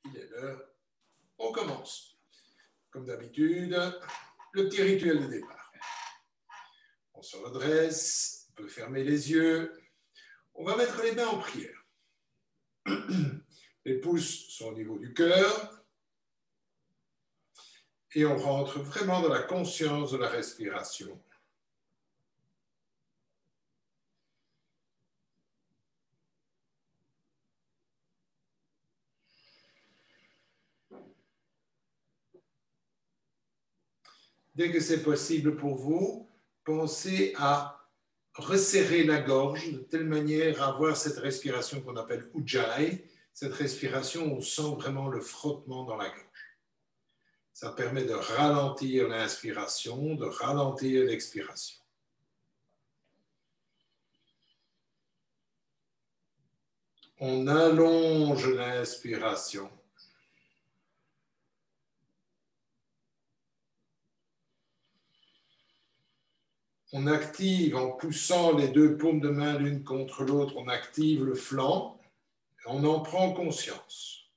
il est l'heure. On commence. Comme d'habitude, le petit rituel de départ. On se redresse, on peut fermer les yeux. On va mettre les mains en prière. Les pouces sont au niveau du cœur. Et on rentre vraiment dans la conscience de la respiration. Dès que c'est possible pour vous, pensez à resserrer la gorge de telle manière à avoir cette respiration qu'on appelle Ujjayi, cette respiration où on sent vraiment le frottement dans la gorge. Ça permet de ralentir l'inspiration, de ralentir l'expiration. On allonge l'inspiration. On active en poussant les deux paumes de main l'une contre l'autre, on active le flanc, et on en prend conscience.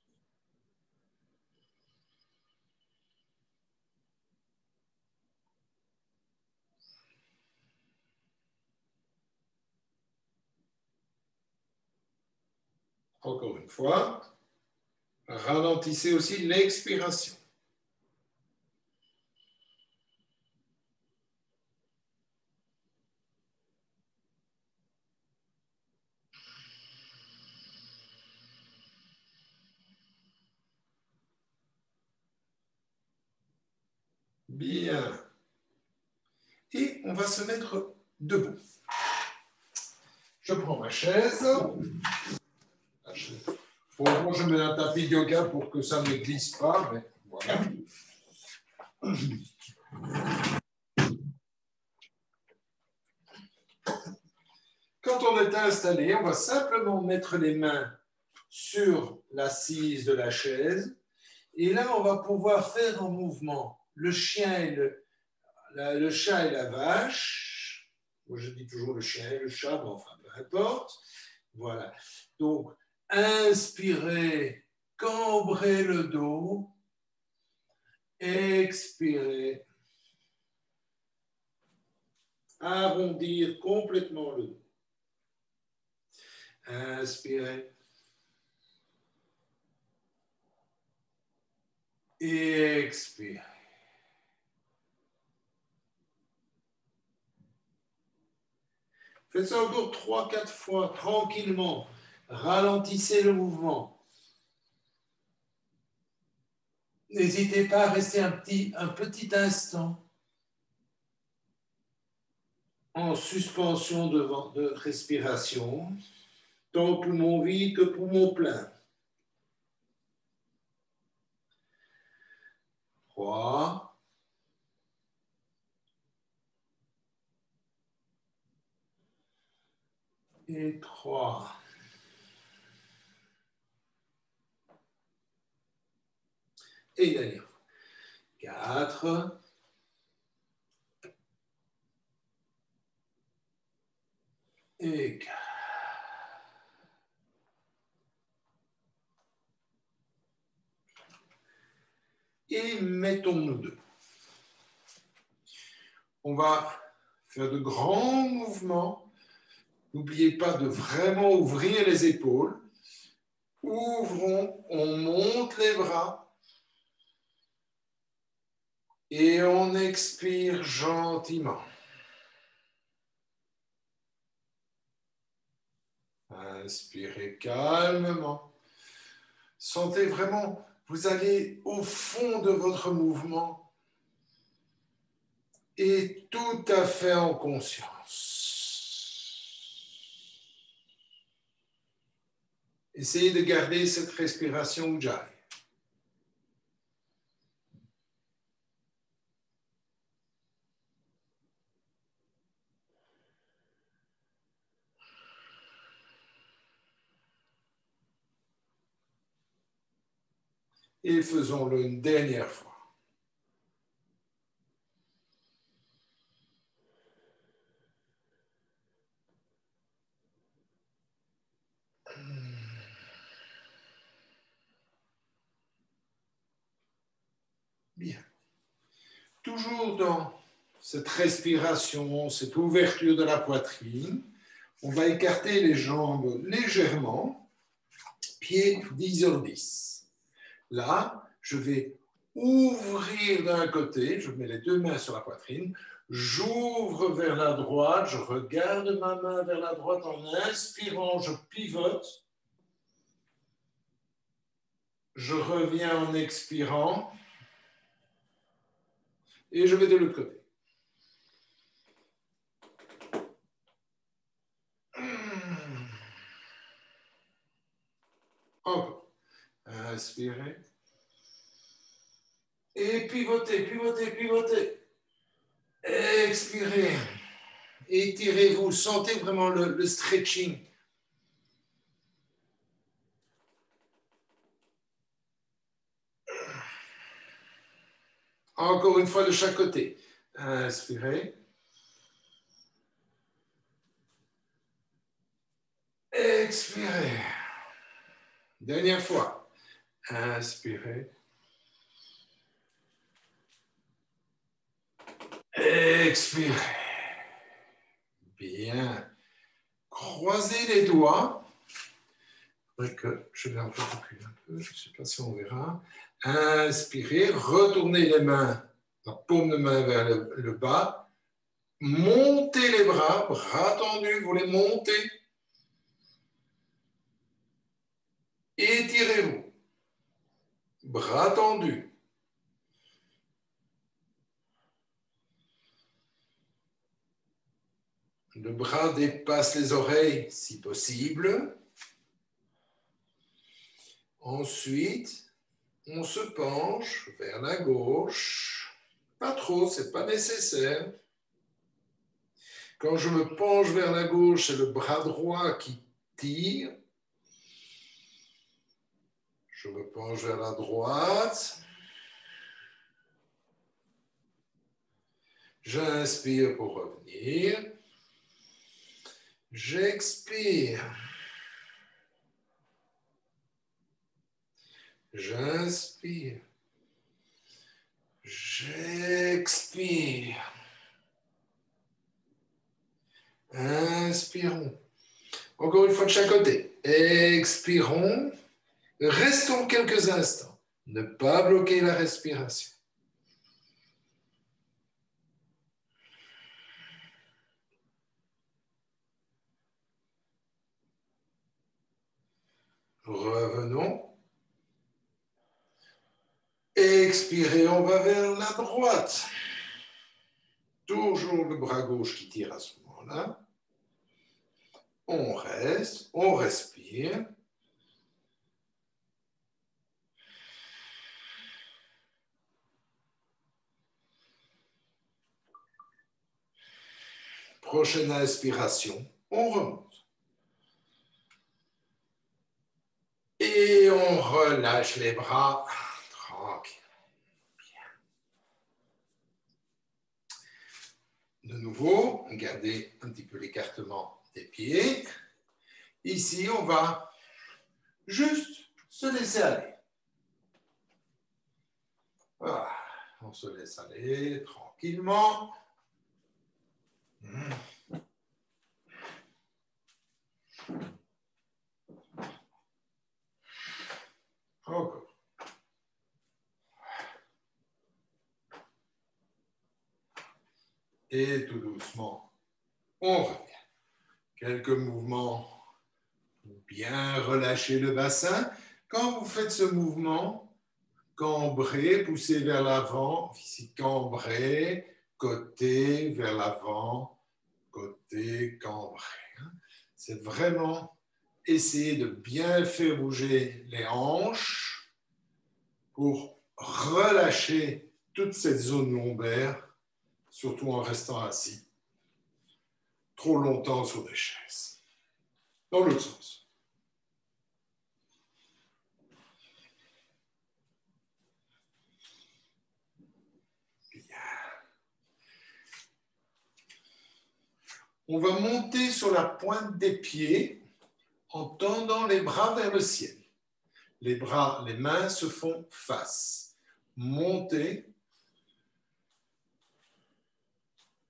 Encore une fois, ralentissez aussi l'expiration. Bien. Et on va se mettre debout. Je prends ma chaise. Pour moi, je mets un tapis de yoga pour que ça ne glisse pas, mais voilà. Quand on est installé, on va simplement mettre les mains sur l'assise de la chaise. Et là, on va pouvoir faire en mouvement le chien et le chat et la vache. Moi, je dis toujours le chien et le chat, mais enfin, peu importe. Voilà. Donc, inspirez, cambrez le dos. Expirez. Arrondir complètement le dos. Inspirez. Expirez. Faites ça encore 3-4 fois, tranquillement. Ralentissez le mouvement. N'hésitez pas à rester un petit instant en suspension de respiration, tant poumon vide que poumon plein. 3. Et 3. Et dernière fois. 4. Et 4. Et mettons-nous debout. On va faire de grands mouvements. N'oubliez pas de vraiment ouvrir les épaules. Ouvrons, on monte les bras. Et on expire gentiment. Inspirez calmement. Sentez vraiment, vous allez au fond de votre mouvement et tout à fait en conscience. Essayez de garder cette respiration Ujjayi. Et faisons-le une dernière fois. toujours dans cette respiration, cette ouverture de la poitrine, on va écarter les jambes légèrement, pieds 10 sur 10. Là, je vais ouvrir d'un côté, je mets les deux mains sur la poitrine, j'ouvre vers la droite, je regarde ma main vers la droite en inspirant, je pivote. Je reviens en expirant et je vais de l'autre côté. Encore. Inspirez. Et pivotez, pivotez, pivotez. Expirez. Étirez-vous. Sentez vraiment le stretching. Encore une fois de chaque côté. Inspirez. Expirez. Dernière fois. Inspirez. Expirez. Bien. Croisez les doigts. Que je vais encore reculer un peu. Je ne sais pas si on verra. Inspirez. Retournez les mains, la paume de main vers le bas. Montez les bras, bras tendus, vous les montez. Étirez-vous. Bras tendus. Le bras dépasse les oreilles si possible. Ensuite, on se penche vers la gauche. Pas trop, ce n'est pas nécessaire. Quand je me penche vers la gauche, c'est le bras droit qui tire. Je me penche vers la droite. J'inspire pour revenir. J'expire. J'inspire. J'expire. Inspirons. Encore une fois de chaque côté. Expirons. Restons quelques instants. Ne pas bloquer la respiration. Revenons. Expirez, on va vers la droite. Toujours le bras gauche qui tire à ce moment-là. On reste, on respire. Prochaine inspiration, on remonte. Et on relâche les bras. Tranquille. De nouveau, gardez un petit peu l'écartement des pieds. Ici, on va juste se laisser aller. Voilà. On se laisse aller tranquillement. Encore. Et tout doucement, on revient. Quelques mouvements pour bien relâcher le bassin. Quand vous faites ce mouvement, cambré, poussez vers l'avant, ici cambré, côté vers l'avant, côté cambré. C'est vraiment essayer de bien faire bouger les hanches pour relâcher toute cette zone lombaire, surtout en restant assis trop longtemps sur des chaises. Dans l'autre sens. Bien. On va monter sur la pointe des pieds en tendant les bras vers le ciel. Les bras, les mains se font face. Montez.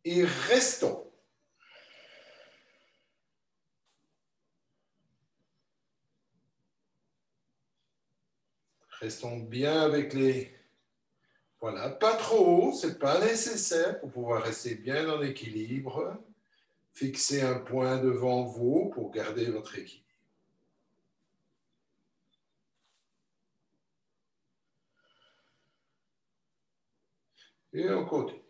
et restons. Restons bien avec les... Voilà, pas trop haut, ce n'est pas nécessaire pour pouvoir rester bien en équilibre. Fixez un point devant vous pour garder votre équilibre. Et on continue.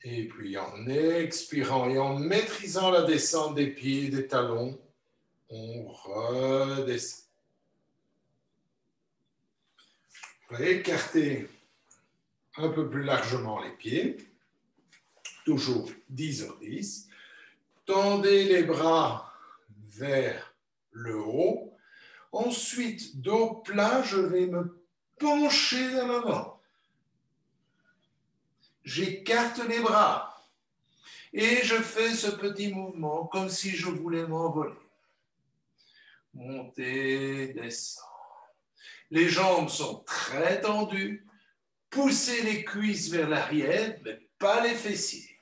Et puis en expirant et en maîtrisant la descente des pieds et des talons, on redescend. Vous pouvez écarter un peu plus largement les pieds, toujours 10h10. Tendez les bras vers le haut. Ensuite, dos plat, je vais me pencher vers l'avant. J'écarte les bras et je fais ce petit mouvement comme si je voulais m'envoler. Monter, descendre. Les jambes sont très tendues. Poussez les cuisses vers l'arrière, mais pas les fessiers.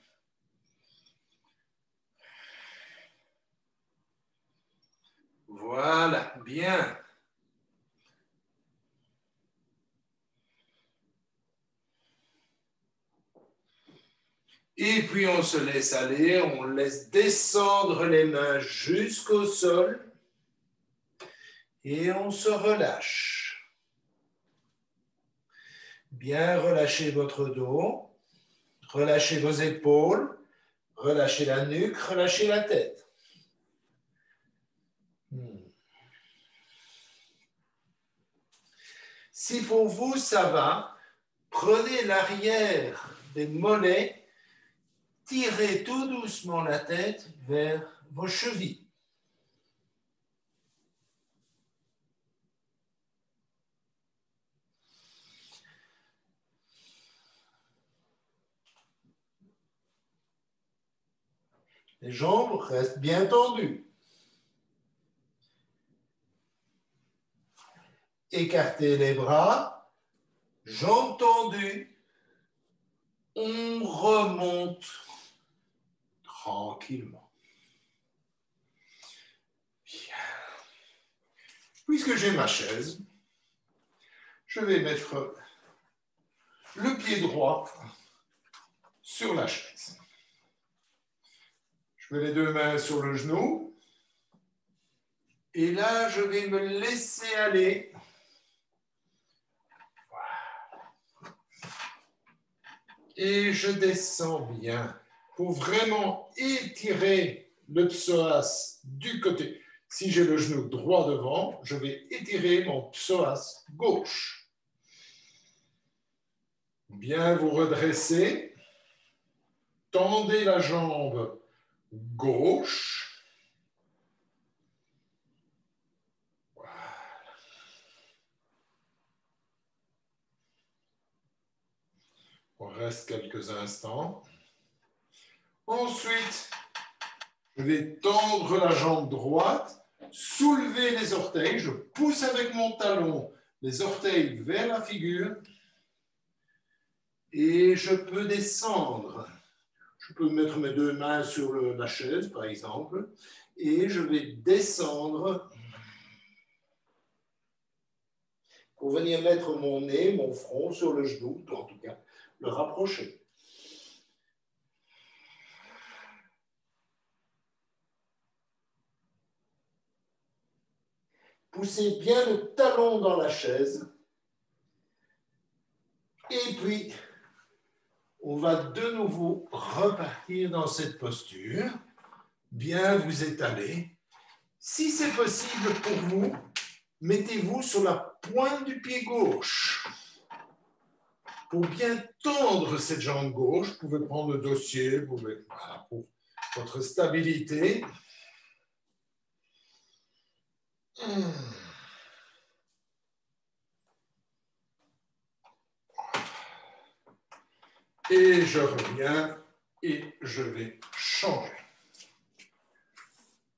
Voilà, bien. Et puis on se laisse aller, on laisse descendre les mains jusqu'au sol et on se relâche. Bien relâchez votre dos, relâchez vos épaules, relâchez la nuque, relâchez la tête. Si pour vous ça va, prenez l'arrière des mollets, tirez tout doucement la tête vers vos chevilles. Les jambes restent bien tendues. Écartez les bras, jambes tendues. On remonte tranquillement. Bien. Puisque j'ai ma chaise, je vais mettre le pied droit sur la chaise. Je mets les deux mains sur le genou. Et là, je vais me laisser aller. Voilà. Et je descends bien pour vraiment étirer le psoas du côté. Si j'ai le genou droit devant, je vais étirer mon psoas gauche. Bien vous redresser. Tendez la jambe gauche. Voilà. On reste quelques instants. Ensuite, je vais tendre la jambe droite, soulever les orteils. Je pousse avec mon talon les orteils vers la figure. Et je peux descendre. Je peux mettre mes deux mains sur la chaise, par exemple, et je vais descendre pour venir mettre mon nez, mon front sur le genou, en tout cas, le rapprocher. Poussez bien le talon dans la chaise. Et puis, on va de nouveau repartir dans cette posture. Bien vous étaler. Si c'est possible pour vous, mettez-vous sur la pointe du pied gauche. Pour bien tendre cette jambe gauche, vous pouvez prendre le dossier, voilà, pour votre stabilité. Et je reviens et je vais changer.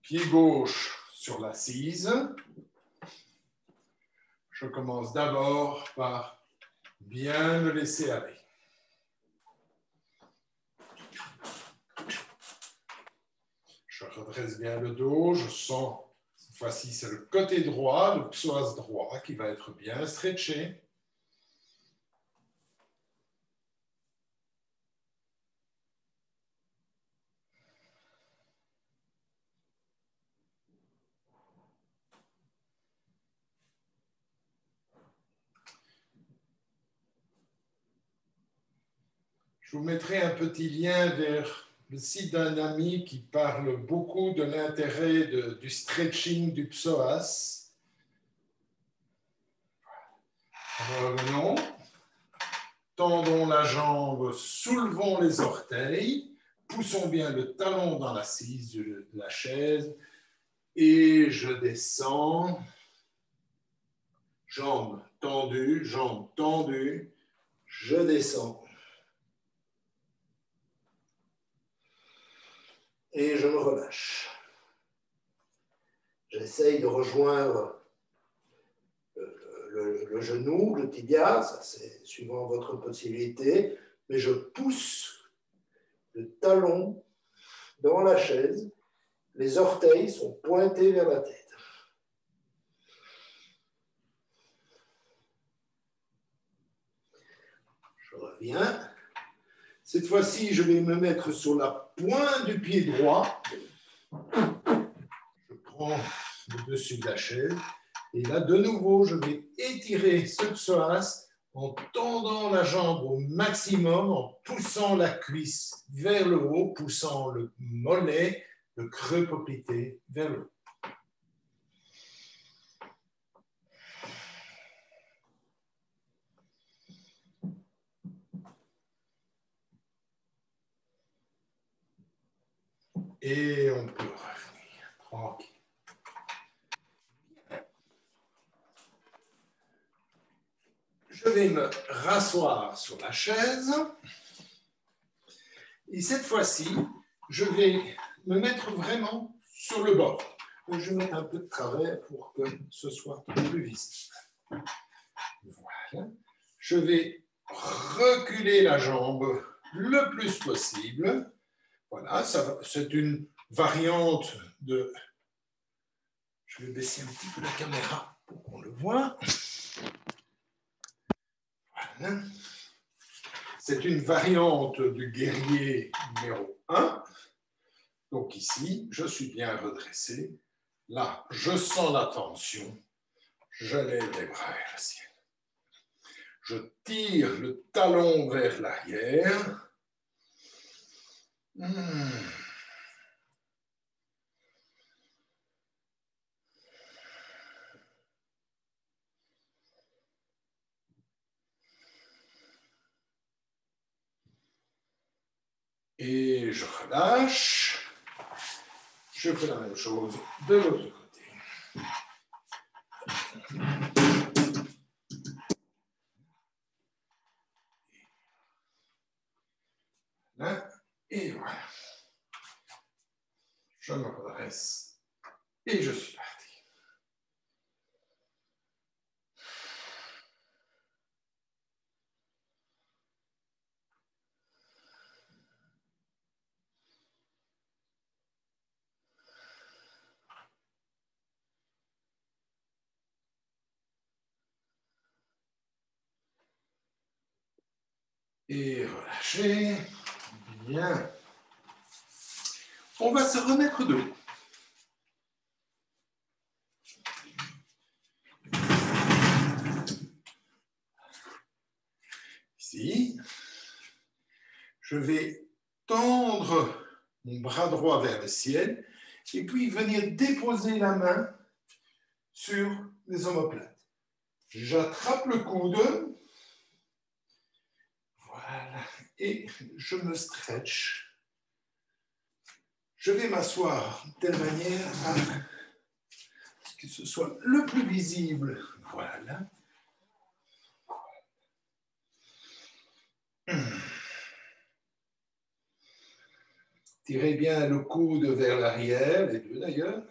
Pied gauche sur l'assise. Je commence d'abord par Bien me laisser aller. Je redresse bien le dos, je sens, cette fois-ci c'est le côté droit, le psoas droit qui va être bien stretché. Je vous mettrai un petit lien vers le site d'un ami qui parle beaucoup de l'intérêt du stretching du psoas. Revenons. Tendons la jambe, soulevons les orteils, poussons bien le talon dans l'assise de la chaise et je descends. Jambes tendues, je descends. Et je me relâche. J'essaye de rejoindre le genou, le tibia, ça c'est suivant votre possibilité, mais je pousse le talon dans la chaise, les orteils sont pointés vers la tête. Je reviens. Cette fois-ci, je vais me mettre sur la pointe du pied droit. Je prends le dessus de la chaise. Et là, de nouveau, je vais étirer ce psoas en tendant la jambe au maximum, en poussant la cuisse vers le haut, poussant le mollet, le creux poplité vers le haut. Et on peut revenir tranquille. Je vais me rasseoir sur la chaise. Et cette fois-ci, je vais me mettre vraiment sur le bord. Je vais mettre un peu de travers pour que ce soit plus visible. Voilà. Je vais reculer la jambe le plus possible. Voilà, c'est une variante de... Je vais baisser un petit peu la caméra pour qu'on le voit. Voilà. C'est une variante du guerrier numéro 1. Donc ici, je suis bien redressé. Là, je sens la tension. Je lève les bras vers le ciel. Je tire le talon vers l'arrière. Et je relâche. Je fais la même chose de l'autre côté. Là, et voilà. Je me redresse et je suis parti. Et relâchez. Bien. On va se remettre debout. Ici, je vais tendre mon bras droit vers le ciel et puis venir déposer la main sur les omoplates. J'attrape le coude. Voilà. Et je me stretch. Je vais m'asseoir de telle manière à ce que ce soit le plus visible. Voilà. Tirez bien le coude vers l'arrière, les deux d'ailleurs.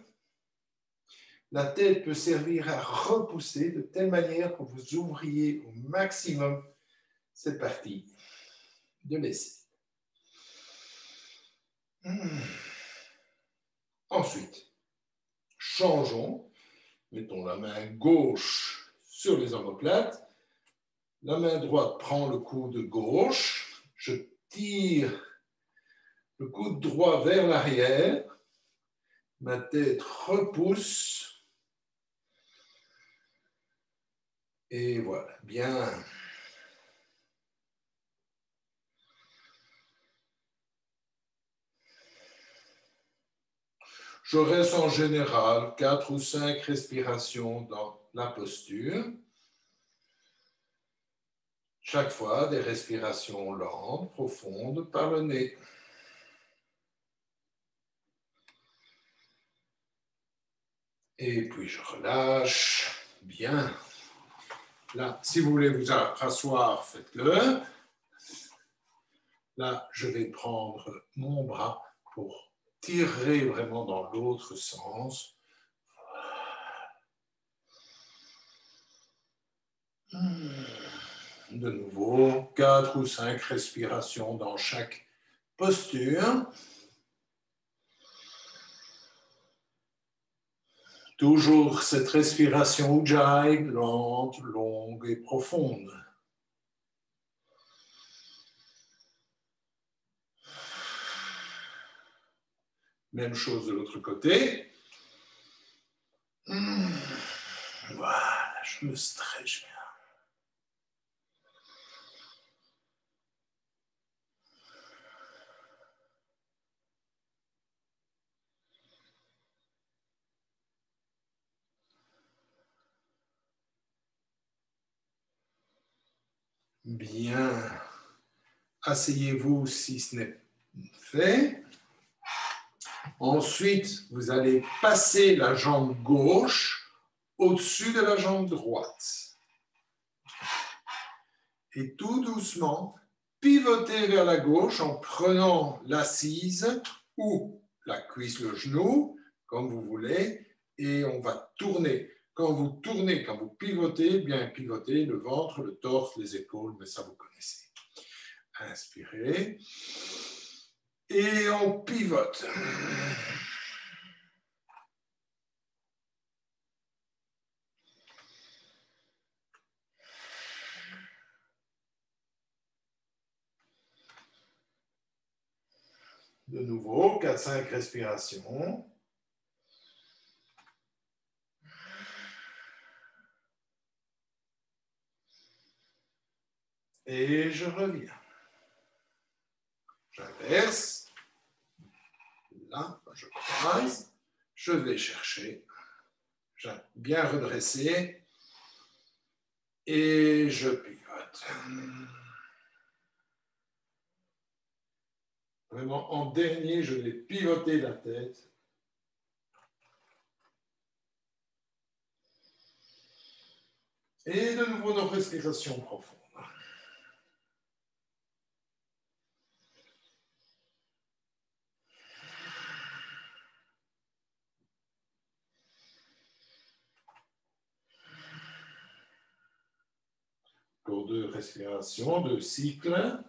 La tête peut servir à repousser de telle manière que vous ouvriez au maximum C'est parti. De l'essai. Ensuite, changeons. Mettons la main gauche sur les omoplates. La main droite prend le coude gauche. Je tire le coude droit vers l'arrière. Ma tête repousse. Et voilà, bien. Je reste en général 4 ou 5 respirations dans la posture. Chaque fois, des respirations lentes, profondes, par le nez. Et puis je relâche. Bien. Là, si vous voulez vous rasseoir, faites-le. Là, je vais prendre mon bras pour tirer vraiment dans l'autre sens. De nouveau, 4 ou 5 respirations dans chaque posture. Toujours cette respiration Ujjayi, lente, longue et profonde. Même chose de l'autre côté. Voilà, je me stretch bien. Bien. Asseyez-vous si ce n'est fait. Ensuite, vous allez passer la jambe gauche au-dessus de la jambe droite. Et tout doucement, pivotez vers la gauche en prenant l'assise ou la cuisse, le genou, comme vous voulez, et on va tourner. Quand vous tournez, quand vous pivotez, bien pivotez le ventre, le torse, les épaules, mais ça vous connaissez. Inspirez. Et on pivote. De nouveau, 4-5 respirations. Et je reviens. J'inverse. Là, je croise. Je vais chercher. Bien redresser. Et je pivote. Vraiment, en dernier, je vais pivoter la tête. Et de nouveau, nos respirations profondes. Pour 2 respirations, 2 cycles.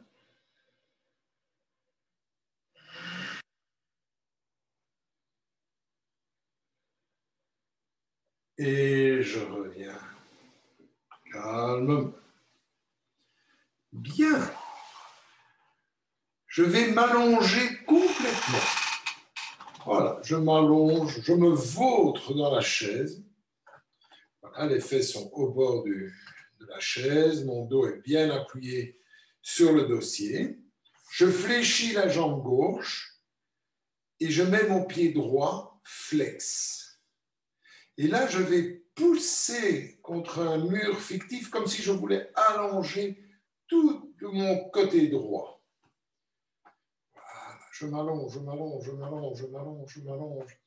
Et je reviens. Calme. Bien. Je vais m'allonger complètement. Voilà, je m'allonge, je me vautre dans la chaise. Voilà, les fesses sont au bord de la chaise, mon dos est bien appuyé sur le dossier. Je fléchis la jambe gauche et je mets mon pied droit flex. Et là, je vais pousser contre un mur fictif comme si je voulais allonger tout mon côté droit. Voilà, je m'allonge, je m'allonge, je m'allonge, je m'allonge, je m'allonge.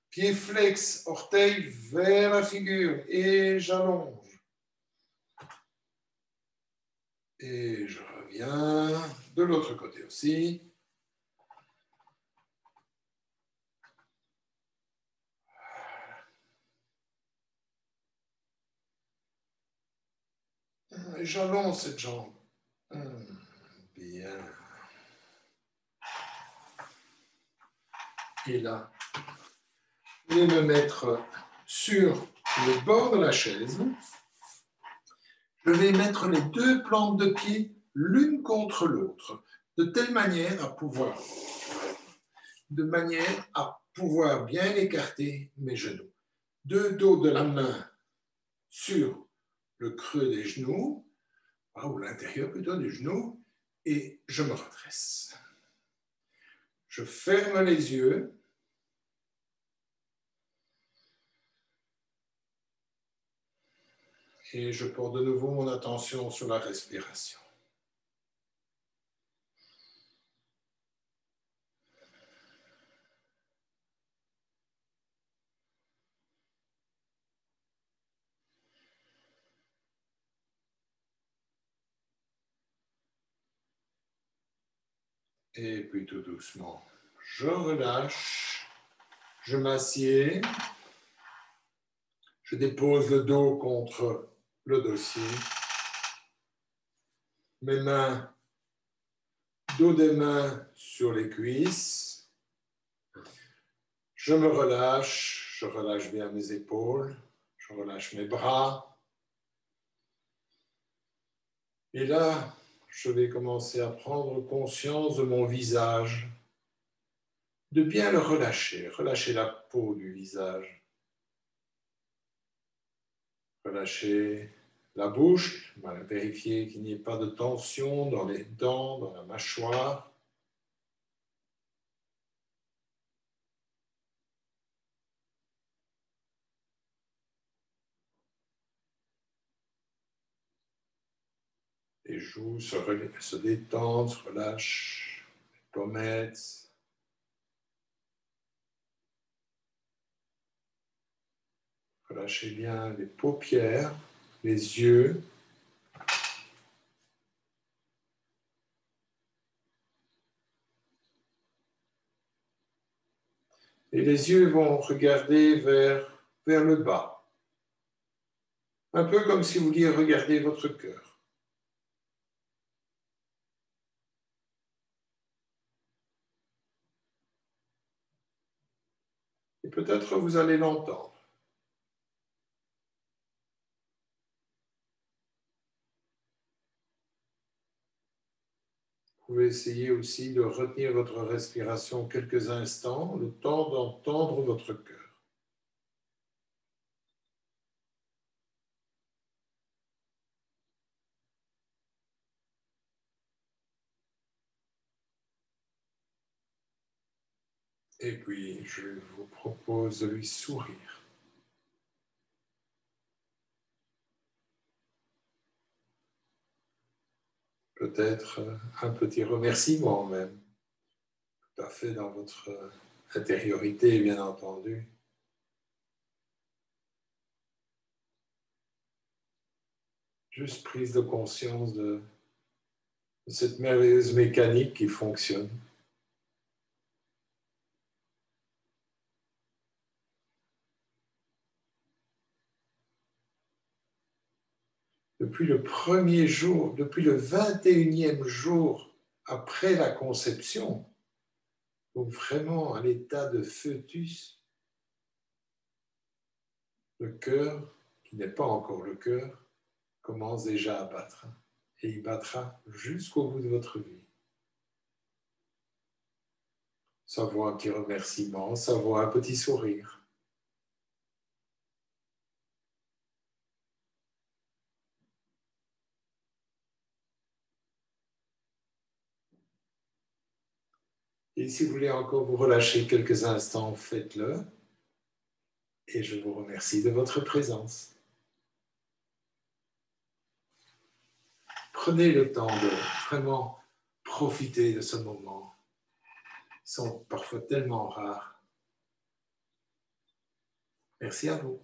Pied flex, orteil vers la figure et j'allonge. Et je reviens de l'autre côté aussi. J'allonge cette jambe. Bien. Et là, je vais me mettre sur le bord de la chaise. Je vais mettre les deux plantes de pied l'une contre l'autre, de manière à pouvoir bien écarter mes genoux. Deux dos de la main sur le creux des genoux, ou l'intérieur plutôt du genou, et je me redresse. Je ferme les yeux. Et je porte de nouveau mon attention sur la respiration. Et puis tout doucement, je relâche, je m'assieds, je dépose le dos contre le dossier, mes mains, dos des mains sur les cuisses, je me relâche, je relâche bien mes épaules, je relâche mes bras. Et là, je vais commencer à prendre conscience de mon visage, de bien le relâcher, relâcher la peau du visage, relâcher la bouche, vérifier qu'il n'y ait pas de tension dans les dents, dans la mâchoire. Les joues se détendent, se relâchent, les pommettes. Relâchez bien les paupières, les yeux. Et les yeux vont regarder vers le bas. Un peu comme si vous vouliez regarder votre cœur. Et peut-être vous allez l'entendre. Vous pouvez essayer aussi de retenir votre respiration quelques instants, le temps d'entendre votre cœur. Et puis, je vous propose de lui sourire. Peut-être un petit remerciement même, tout à fait dans votre intériorité, bien entendu. Juste prise de conscience de cette merveilleuse mécanique qui fonctionne. Depuis le premier jour, depuis le 21e jour après la conception, donc vraiment à l'état de fœtus, le cœur, qui n'est pas encore le cœur, commence déjà à battre. Et il battra jusqu'au bout de votre vie. Ça vaut un petit remerciement, ça vaut un petit sourire. Et si vous voulez encore vous relâcher quelques instants, faites-le. Et je vous remercie de votre présence. Prenez le temps de vraiment profiter de ce moment. Ils sont parfois tellement rares. Merci à vous.